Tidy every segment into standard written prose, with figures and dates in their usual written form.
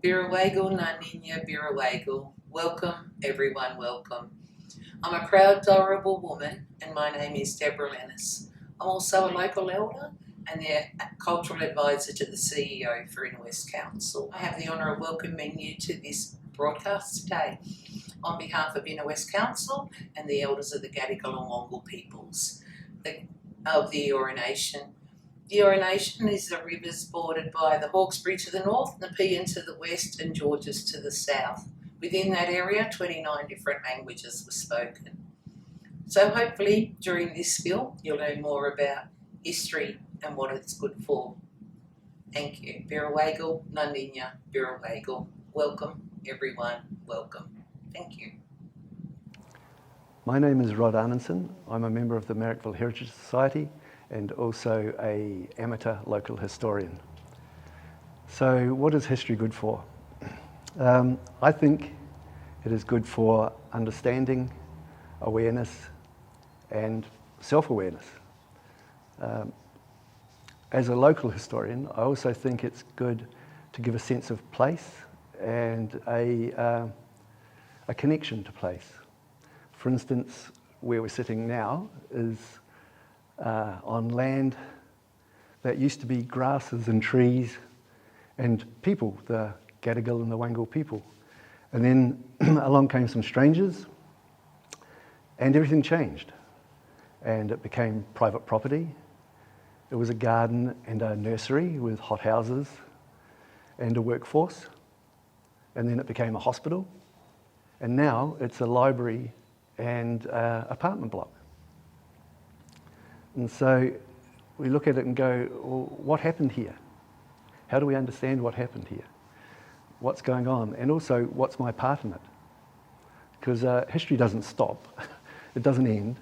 Birawagal, Naninya, Birawagal. Welcome, everyone, welcome. I'm a proud, durable woman, and my name is Deborah Lennis. I'm also a local elder and the cultural advisor to the CEO for Inner West Council. I have the honour of welcoming you to this broadcast today on behalf of Inner West Council and the elders of the Gadigal and Wongal peoples of the Eora Nation. The Eora Nation is the rivers bordered by the Hawkesbury to the north, Nepean to the west, and Georges to the south. Within that area, 29 different languages were spoken. So hopefully during this spiel, you'll learn more about history and what it's good for. Thank you. Birawagal, Nundinya, Birawagal. Welcome, everyone. Welcome. Thank you. My name is Rod Arnenson. I'm a member of the Marrickville Heritage Society and also an amateur local historian. So what is history good for? I think it is good for understanding, awareness and self-awareness. As a local historian, I also think it's good to give a sense of place and a connection to place. For instance, where we're sitting now is on land that used to be grasses and trees and people, the Gadigal and the Wangal people. And then along came some strangers and everything changed and it became private property. It was a garden and a nursery with hot houses and a workforce. And then it became a hospital. And now it's a library and apartment block. And so we look at it and go, well, what happened here? How do we understand what happened here? What's going on? And also, what's my part in it? Because history doesn't stop. It doesn't end.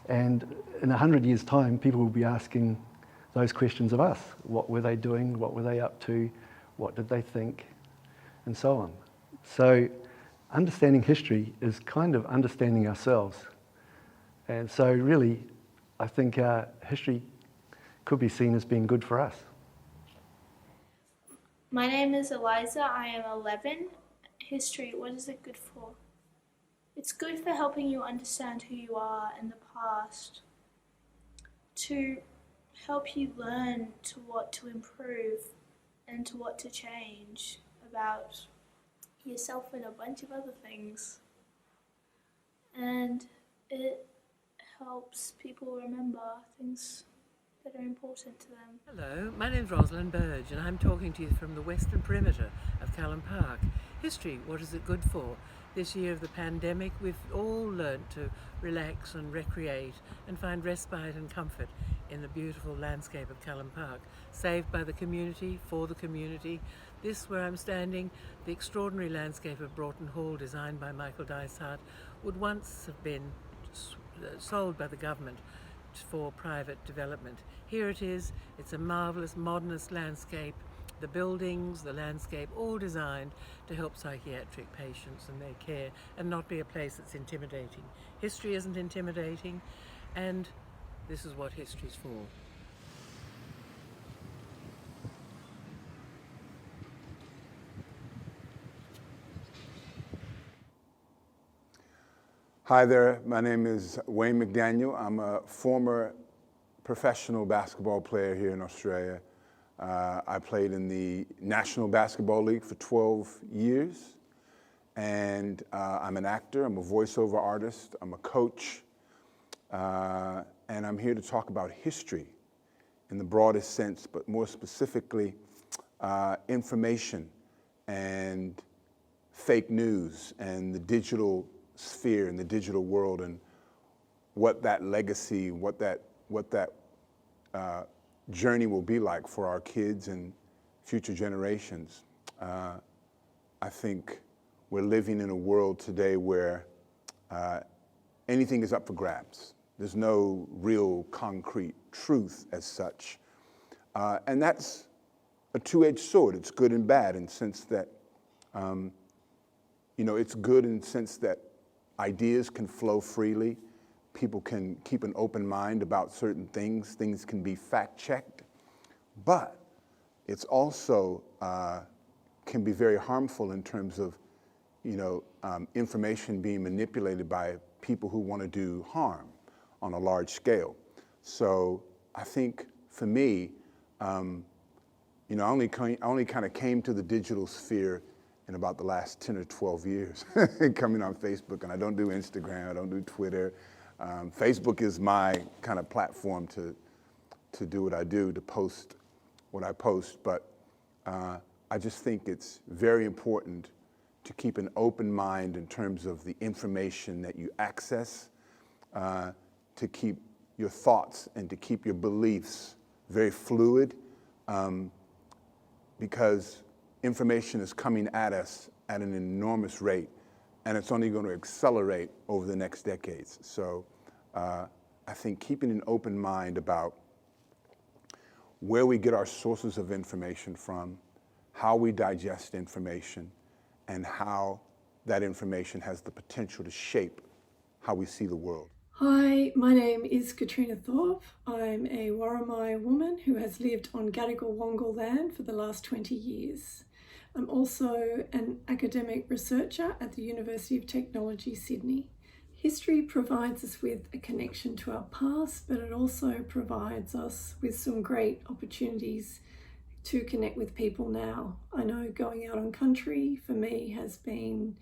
And in 100 years' time, people will be asking those questions of us. What were they doing? What were they up to? What did they think? And so on. So understanding history is kind of understanding ourselves. And so really, I think history could be seen as being good for us. My name is Eliza. I am 11. History, what is it good for? It's good for helping you understand who you are in the past, to help you learn to what to improve and to what to change about yourself and a bunch of other things. And it helps people remember things that are important to them. Hello, my name's Rosalind Burge and I'm talking to you from the western perimeter of Callum Park. History, what is it good for? This year of the pandemic, we've all learnt to relax and recreate and find respite and comfort in the beautiful landscape of Callum Park, saved by the community, for the community. This, where I'm standing, the extraordinary landscape of Broughton Hall, designed by Michael Dysart, would once have been sold by the government for private development. Here it is, it's a marvellous modernist landscape, the buildings, the landscape, all designed to help psychiatric patients and their care and not be a place that's intimidating. History isn't intimidating, and this is what history's for. Hi there, my name is Wayne McDaniel. I'm a former professional basketball player here in Australia. I played in the National Basketball League for 12 years, and I'm an actor, I'm a voiceover artist, I'm a coach, and I'm here to talk about history in the broadest sense, but more specifically, information and fake news and the digital sphere and the digital world and what that legacy, what that journey will be like for our kids and future generations. I think we're living in a world today where anything is up for grabs. There's no real concrete truth as such. And that's a two-edged sword. It's good and bad in the sense that, it's good in the sense that ideas can flow freely. People can keep an open mind about certain things. Things can be fact-checked. But it's also can be very harmful in terms of, information being manipulated by people who want to do harm on a large scale. So I think for me, I only kind of came to the digital sphere in about the last 10 or 12 years, coming on Facebook, and I don't do Instagram, I don't do Twitter. Facebook is my kind of platform to do what I do, to post what I post, but I just think it's very important to keep an open mind in terms of the information that you access, to keep your thoughts and to keep your beliefs very fluid, because information is coming at us at an enormous rate, and it's only going to accelerate over the next decades. So I think keeping an open mind about where we get our sources of information from, how we digest information, and how that information has the potential to shape how we see the world. Hi, my name is Katrina Thorpe. I'm a Warramai woman who has lived on Gadigal Wongal land for the last 20 years. I'm also an academic researcher at the University of Technology, Sydney. History provides us with a connection to our past, but it also provides us with some great opportunities to connect with people now. I know going out on country for me has been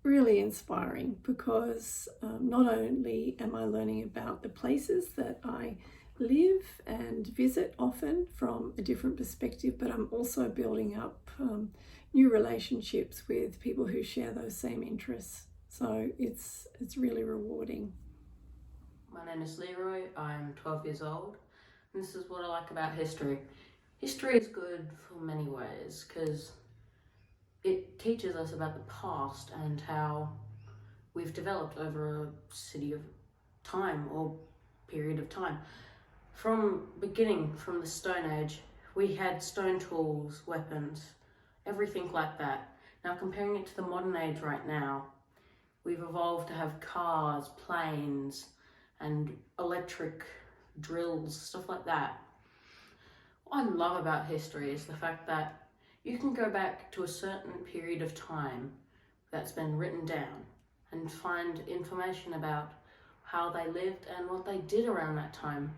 really inspiring because not only am I learning about the places that I live and visit often from a different perspective, but I'm also building up new relationships with people who share those same interests. So it's really rewarding. My name is Leroy, I'm 12 years old, and this is what I like about history. History is good for many ways because it teaches us about the past and how we've developed over a city of time or period of time. From the Stone Age, we had stone tools, weapons, everything like that. Now comparing it to the modern age right now, we've evolved to have cars, planes, and electric drills, stuff like that. What I love about history is the fact that you can go back to a certain period of time that's been written down and find information about how they lived and what they did around that time.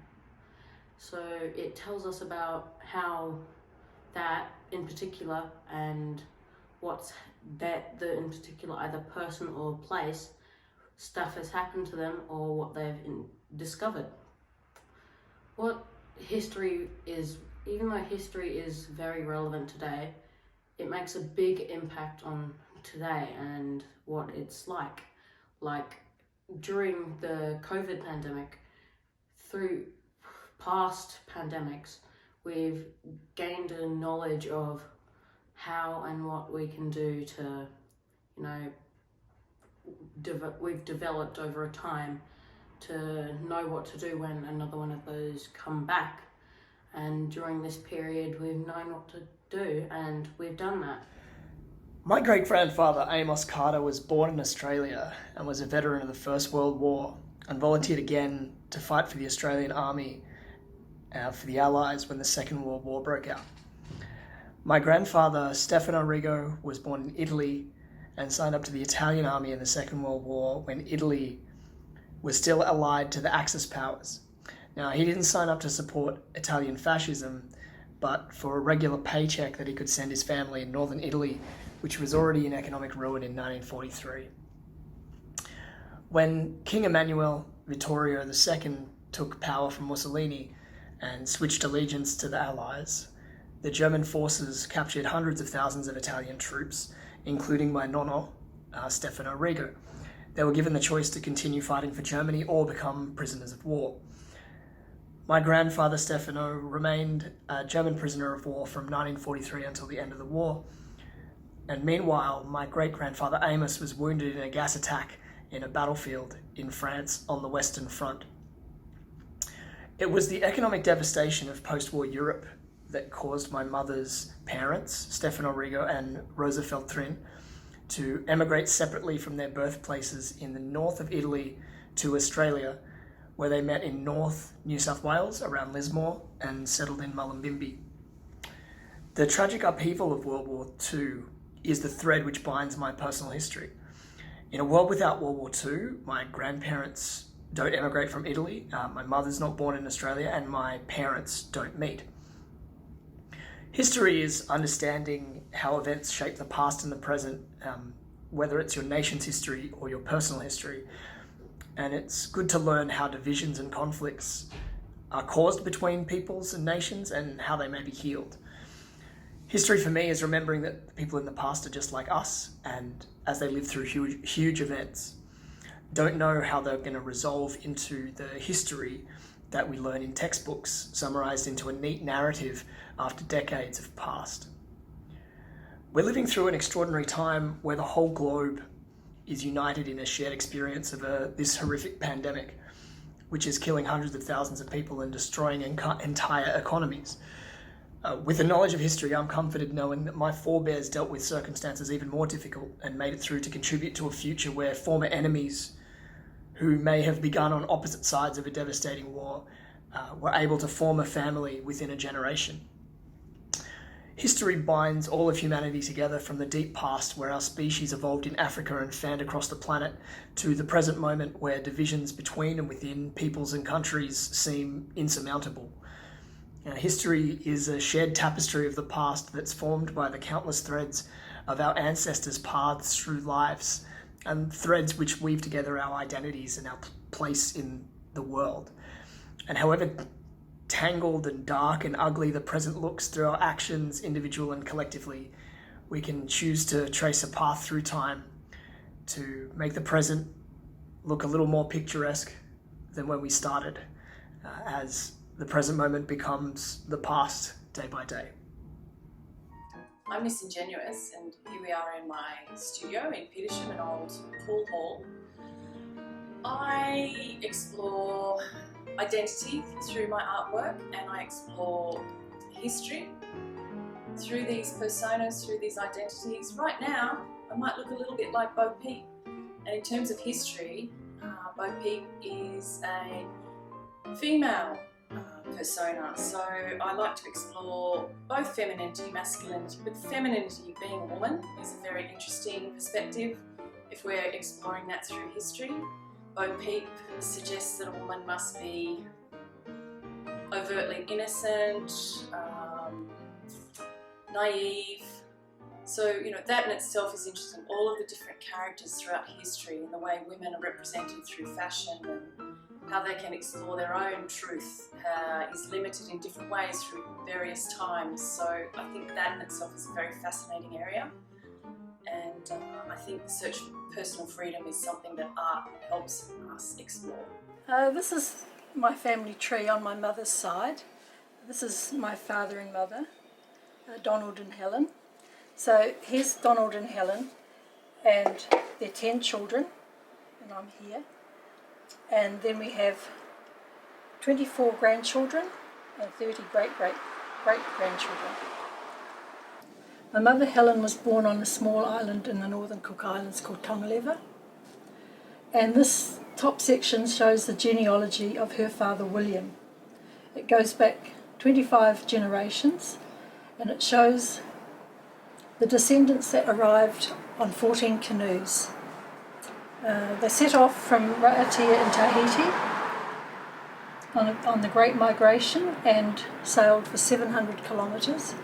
So it tells us about how that in particular and what's that the in particular either person or place stuff has happened to them or what they've discovered. What history is, even though history is very relevant today, it makes a big impact on today and what it's like. Like during the COVID pandemic, through past pandemics, we've gained a knowledge of how and what we can do to, we've developed over a time to know what to do when another one of those come back. And during this period, we've known what to do, and we've done that. My great-grandfather Amos Carter was born in Australia and was a veteran of the First World War and volunteered again to fight for the Australian Army for the Allies when the Second World War broke out. My grandfather Stefano Rigo was born in Italy and signed up to the Italian Army in the Second World War when Italy was still allied to the Axis powers. Now, he didn't sign up to support Italian fascism, but for a regular paycheck that he could send his family in northern Italy, which was already in economic ruin in 1943. When King Emmanuel Vittorio II took power from Mussolini and switched allegiance to the Allies, the German forces captured hundreds of thousands of Italian troops, including my nonno, Stefano Rigo. They were given the choice to continue fighting for Germany or become prisoners of war. My grandfather Stefano remained a German prisoner of war from 1943 until the end of the war. And meanwhile, my great-grandfather Amos was wounded in a gas attack in a battlefield in France on the Western Front. It was the economic devastation of post-war Europe that caused my mother's parents, Stefano Rigo and Rosa Feltrin, to emigrate separately from their birthplaces in the north of Italy to Australia, where they met in North New South Wales around Lismore and settled in Mullumbimby. The tragic upheaval of World War II is the thread which binds my personal history. In a world without World War II, my grandparents don't emigrate from Italy, my mother's not born in Australia, and my parents don't meet. History is understanding how events shape the past and the present, whether it's your nation's history or your personal history. And it's good to learn how divisions and conflicts are caused between peoples and nations and how they may be healed. History for me is remembering that the people in the past are just like us, and as they live through huge events, don't know how they're going to resolve into the history that we learn in textbooks, summarised into a neat narrative after decades have passed. We're living through an extraordinary time where the whole globe is united in a shared experience of this horrific pandemic, which is killing hundreds of thousands of people and destroying entire economies. With the knowledge of history, I'm comforted knowing that my forebears dealt with circumstances even more difficult and made it through to contribute to a future where former enemies who may have begun on opposite sides of a devastating war were able to form a family within a generation. History binds all of humanity together from the deep past where our species evolved in Africa and fanned across the planet to the present moment where divisions between and within peoples and countries seem insurmountable. History is a shared tapestry of the past that's formed by the countless threads of our ancestors' paths through lives, and threads which weave together our identities and our place in the world. And however tangled and dark and ugly the present looks through our actions, individual and collectively, we can choose to trace a path through time to make the present look a little more picturesque than when we started, as the present moment becomes the past day by day. I'm Miss Ingenuous, and here we are in my studio in Petersham, an old pool hall. I explore identity through my artwork, and I explore history through these personas, through these identities. Right now, I might look a little bit like Bo Peep, and in terms of history, Bo Peep is a female persona, so I like to explore both femininity, masculinity, but femininity, being a woman, is a very interesting perspective if we're exploring that through history. Bo Peep suggests that a woman must be overtly innocent, naive. So, that in itself is interesting. All of the different characters throughout history and the way women are represented through fashion and how they can explore their own truth is limited in different ways through various times. So I think that in itself is a very fascinating area. And I think the search for personal freedom is something that art helps us explore. This is my family tree on my mother's side. This is my father and mother, Donald and Helen. So here's Donald and Helen and their 10 children, and I'm here. And then we have 24 grandchildren and 30 great-great-great-grandchildren. My mother Helen was born on a small island in the northern Cook Islands called Tongaleva. And this top section shows the genealogy of her father William. It goes back 25 generations, and it shows the descendants that arrived on 14 canoes. They set off from Raiatea in Tahiti on the Great Migration and sailed for 700 kilometres,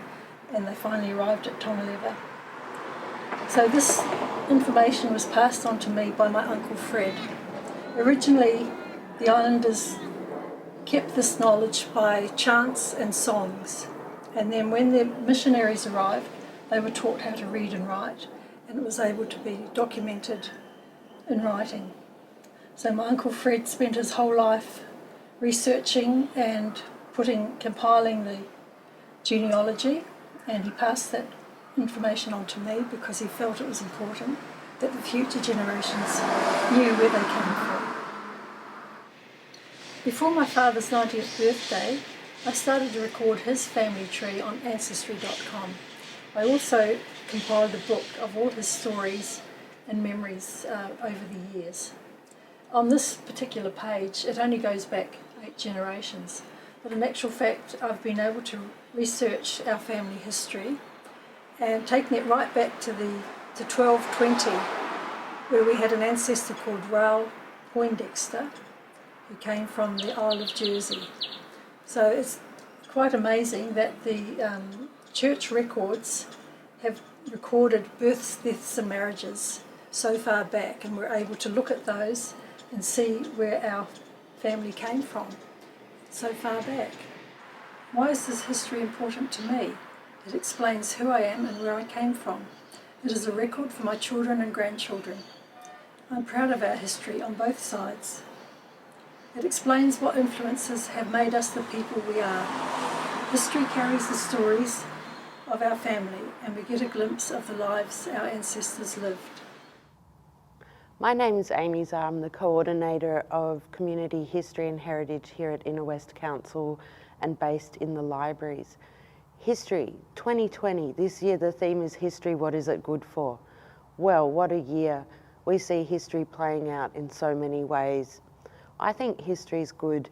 and they finally arrived at Tongaleva. So this information was passed on to me by my Uncle Fred. Originally, the islanders kept this knowledge by chants and songs, and then when the missionaries arrived, they were taught how to read and write, and it was able to be documented in writing. So my Uncle Fred spent his whole life researching and compiling the genealogy, and he passed that information on to me because he felt it was important that the future generations knew where they came from. Before my father's 90th birthday, I started to record his family tree on Ancestry.com. I also compiled a book of all his stories and memories over the years. On this particular page, it only goes back 8 generations, but in actual fact I've been able to research our family history and taking it right back to 1220, where we had an ancestor called Raoul Poindexter who came from the Isle of Jersey. So it's quite amazing that the church records have recorded births, deaths and marriages so far back, and we're able to look at those and see where our family came from so far back. Why is this history important to me? It explains who I am and where I came from. It is a record for my children and grandchildren. I'm proud of our history on both sides. It explains what influences have made us the people we are. History carries the stories of our family, and we get a glimpse of the lives our ancestors lived. My name is Amy Zah. I'm the coordinator of Community History and Heritage here at Inner West Council and based in the libraries. History 2020, this year the theme is history, what is it good for? Well, what a year. We see history playing out in so many ways. I think history is good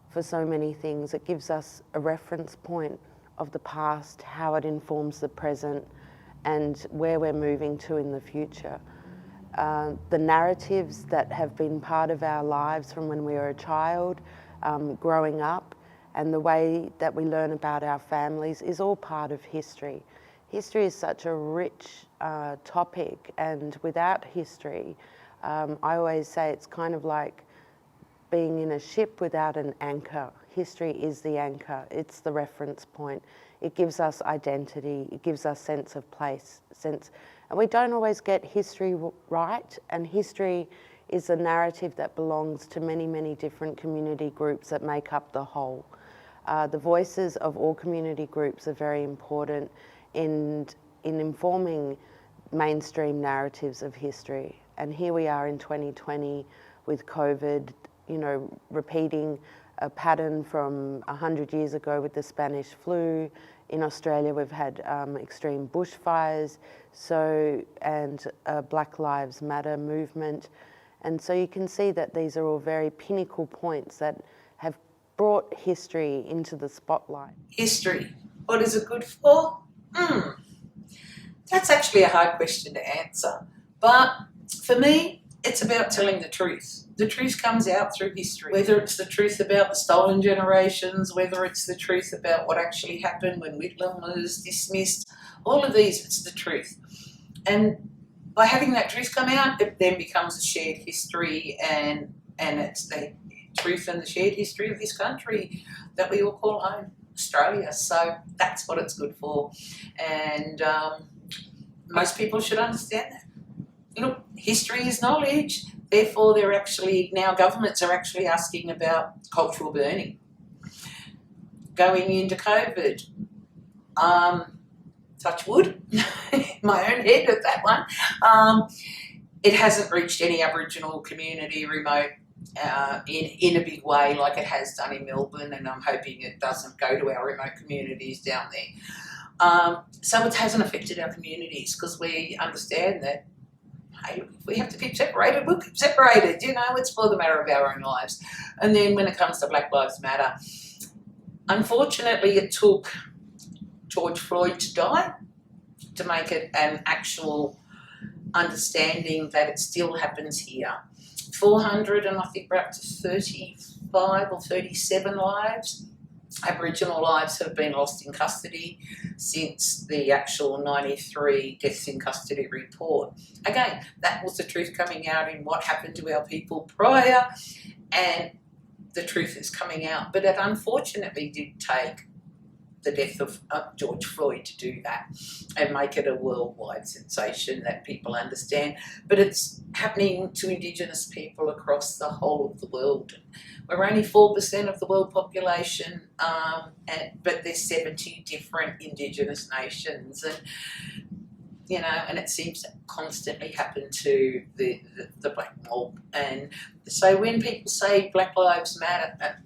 for so many things. It gives us a reference point of the past, how it informs the present and where we're moving to in the future. The narratives that have been part of our lives from when we were a child, growing up, and the way that we learn about our families is all part of history. History is such a rich topic, and without history, I always say it's kind of like being in a ship without an anchor. History is the anchor, it's the reference point. It gives us identity, it gives us sense of place, and we don't always get history right, and history is a narrative that belongs to many, many different community groups that make up the whole. The voices of all community groups are very important in informing mainstream narratives of history. And here we are in 2020 with COVID, you know, repeating a pattern from 100 years ago with the Spanish flu. In Australia, we've had extreme bushfires, and Black Lives Matter movement. And so you can see that these are all very pinnacle points that have brought history into the spotlight. History, what is it good for? That's actually a hard question to answer. But for me, it's about telling the truth. The truth comes out through history, whether it's the truth about the stolen generations, whether it's the truth about what actually happened when Whitlam was dismissed, all of these, it's the truth. And by having that truth come out, it then becomes a shared history, and it's the truth and the shared history of this country that we all call home, Australia. So that's what it's good for. And most people should understand that. Look, history is knowledge. Therefore, now governments are actually asking about cultural burning. Going into COVID, touch wood, my own head at that one, it hasn't reached any Aboriginal community remote in a big way like it has done in Melbourne, and I'm hoping it doesn't go to our remote communities down there. So it hasn't affected our communities because we understand that, hey, if we have to keep separated, we'll keep separated, you know, it's for the matter of our own lives. And then when it comes to Black Lives Matter, unfortunately it took George Floyd to die to make it an actual understanding that it still happens here. 400 and I think we're up to 35 or 37 lives. Aboriginal lives have been lost in custody since the actual 93 deaths in custody report. Again, that was the truth coming out in what happened to our people prior, and the truth is coming out. But it unfortunately did take the death of George Floyd to do that and make it a worldwide sensation that people understand. But it's happening to Indigenous people across the whole of the world. We're only 4% of the world population, but there's 70 different Indigenous nations, and you know, and it seems to constantly happen to the black mob. And so when people say Black Lives Matter,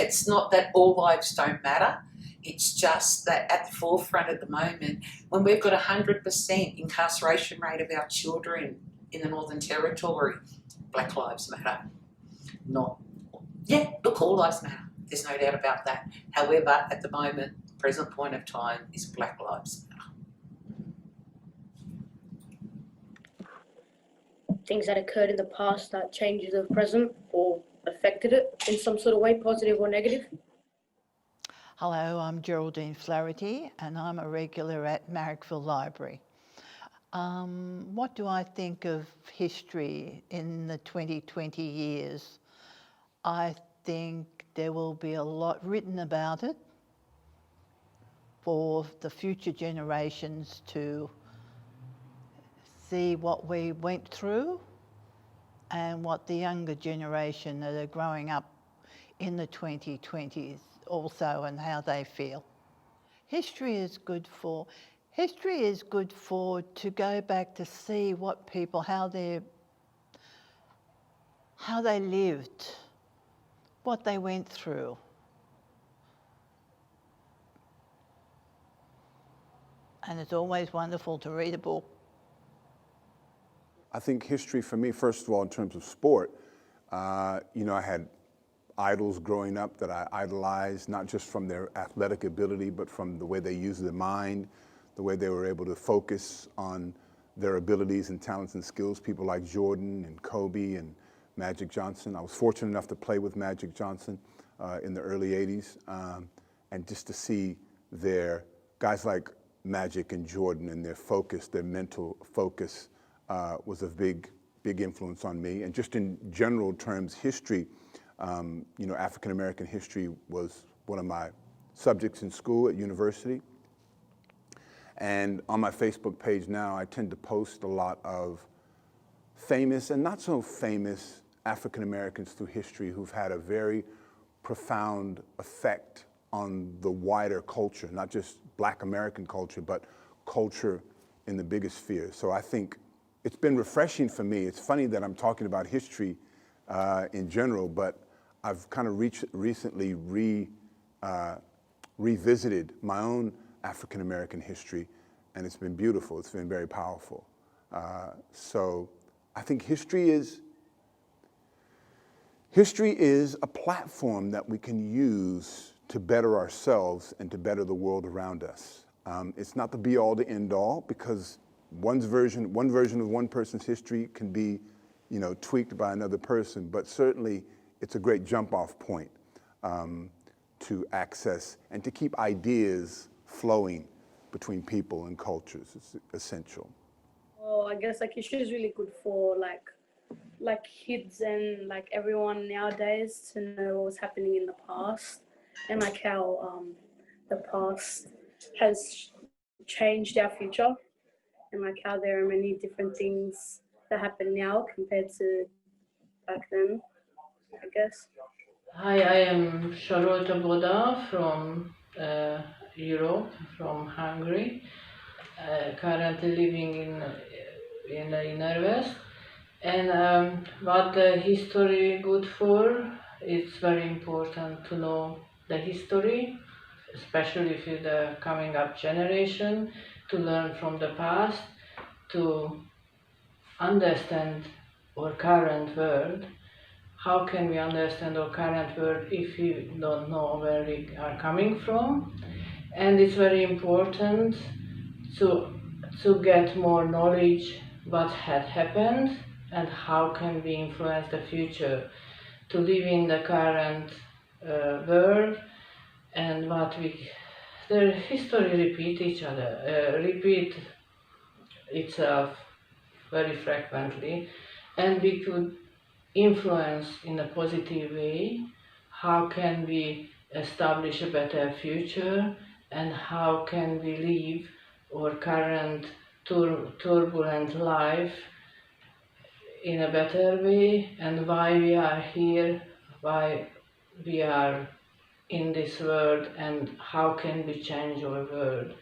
it's not that all lives don't matter. It's just that at the forefront at the moment, when we've got 100% incarceration rate of our children in the Northern Territory, Black Lives Matter. Look, all lives matter. There's no doubt about that. However, at the moment, present point of time is Black Lives Matter. Things that occurred in the past that changed the present or affected it in some sort of way, positive or negative? Hello, I'm Geraldine Flaherty and I'm a regular at Marrickville Library. What do I think of history in the 2020 years? I think there will be a lot written about it for the future generations to see what we went through and what the younger generation that are growing up in the 2020s also and how they feel. History is good for to go back to see what people, how they lived, what they went through. And it's always wonderful to read a book. I think history for me, first of all, in terms of sport, I had idols growing up that I idolized, not just from their athletic ability, but from the way they used their mind, the way they were able to focus on their abilities and talents and skills. People like Jordan and Kobe and Magic Johnson. I was fortunate enough to play with Magic Johnson in the early 80s, and just to see their guys like Magic and Jordan and their focus, their mental focus, was a big influence on me. And just in general terms, history, African American history was one of my subjects in school at university. And on my Facebook page now, I tend to post a lot of famous and not so famous African Americans through history who've had a very profound effect on the wider culture, not just Black American culture, but culture in the biggest sphere. So I think it's been refreshing for me. It's funny that I'm talking about history in general, but I've kind of recently revisited my own African American history, and it's been beautiful. It's been very powerful. So I think history is a platform that we can use to better ourselves and to better the world around us. It's not the be-all, the end-all, because one version of one person's history can be, tweaked by another person, but certainly it's a great jump-off point to access and to keep ideas flowing between people and cultures. It's essential. Well, I guess history is really good for like kids and everyone nowadays to know what was happening in the past and how the past has changed our future and how there are many different things that happen now compared to back then, I guess. Hi, I am Charlotte Boda from Europe, from Hungary, currently living in the inner west. And what the history good for, it's very important to know the history, especially for the coming up generation, to learn from the past, to understand our current world. How can we understand our current world if we don't know where we are coming from? And it's very important to get more knowledge what had happened and how can we influence the future, to live in the current world and the history repeat itself very frequently, and we could influence in a positive way. How can we establish a better future and how can we live our current turbulent life in a better way, and why we are here, why we are in this world, and how can we change our world.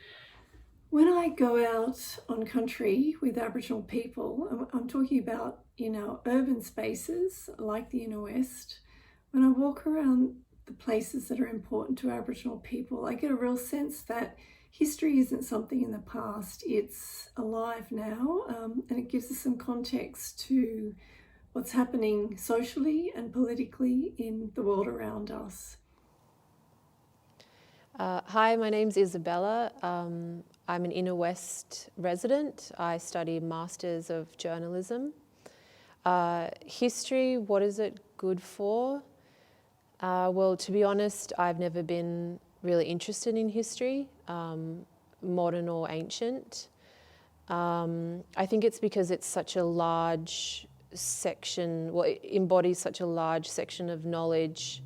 When I go out on country with Aboriginal people, I'm talking about in our urban spaces like the Inner West, when I walk around the places that are important to Aboriginal people, I get a real sense that history isn't something in the past, it's alive now, and it gives us some context to what's happening socially and politically in the world around us. Hi, my name's Isabella. I'm an Inner West resident. I study Masters of Journalism. History, what is it good for? Well, to be honest, I've never been really interested in history, modern or ancient. I think it's because it's such a large section, well, it embodies such a large section of knowledge,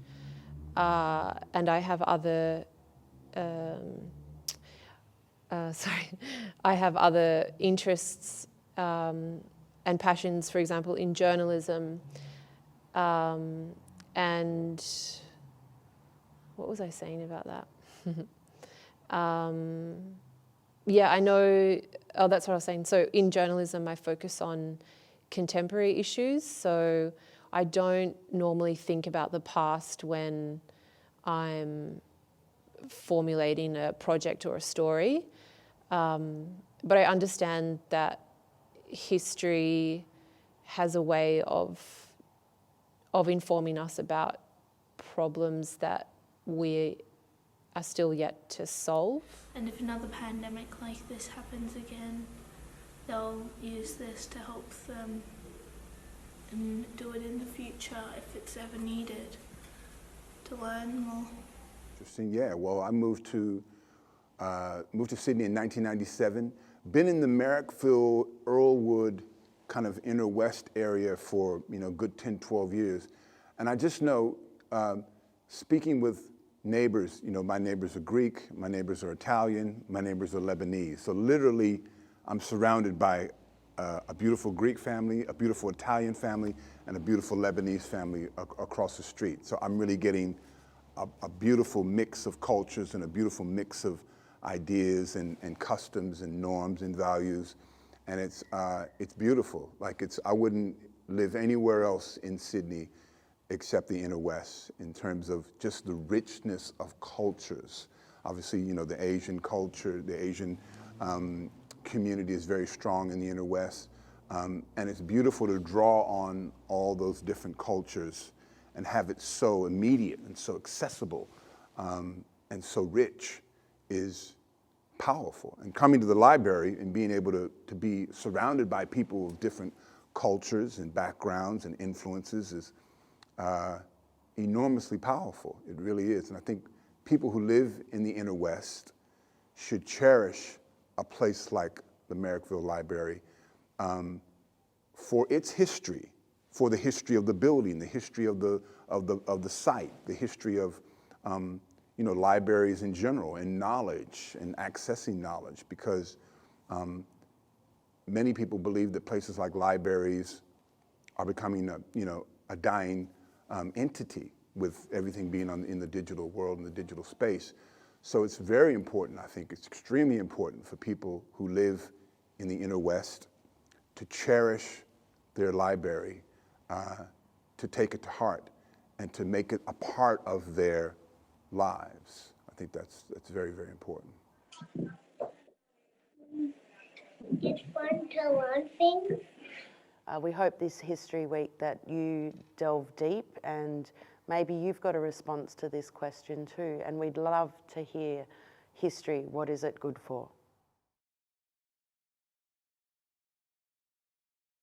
and I have other I have other interests and passions, for example, in journalism. And what was I saying about that? Yeah, I know, oh, that's what I was saying. So in journalism, I focus on contemporary issues. So I don't normally think about the past when I'm formulating a project or a story. But I understand that history has a way of informing us about problems that we are still yet to solve. And if another pandemic like this happens again, they'll use this to help them and do it in the future if it's ever needed to learn more. Interesting, yeah. Well, I moved to Sydney in 1997. Been in the Marrickville, Earlwood, kind of inner west area for good 10, 12 years. And I just know, speaking with neighbors, my neighbors are Greek, my neighbors are Italian, my neighbors are Lebanese. So literally, I'm surrounded by a beautiful Greek family, a beautiful Italian family, and a beautiful Lebanese family across the street. So I'm really getting a beautiful mix of cultures and a beautiful mix of ideas and customs and norms and values. And it's beautiful. Like I wouldn't live anywhere else in Sydney except the inner west in terms of just the richness of cultures. Obviously, the Asian culture, the Asian community is very strong in the inner west. And it's beautiful to draw on all those different cultures and have it so immediate and so accessible and so rich is powerful. And coming to the library and being able to be surrounded by people of different cultures and backgrounds and influences is enormously powerful. It really is. And I think people who live in the inner west should cherish a place like the Marrickville Library for its history, for the history of the building, the history of the site, the history of libraries in general, and knowledge and accessing knowledge, because many people believe that places like libraries are becoming a dying entity with everything being in the digital world and the digital space. So it's very important, I think, it's extremely important for people who live in the inner west to cherish their library, to take it to heart, and to make it a part of their lives. I think that's very, very important. It's fun to learn things. We hope this History Week that you delve deep, and maybe you've got a response to this question too, and we'd love to hear history, what is it good for?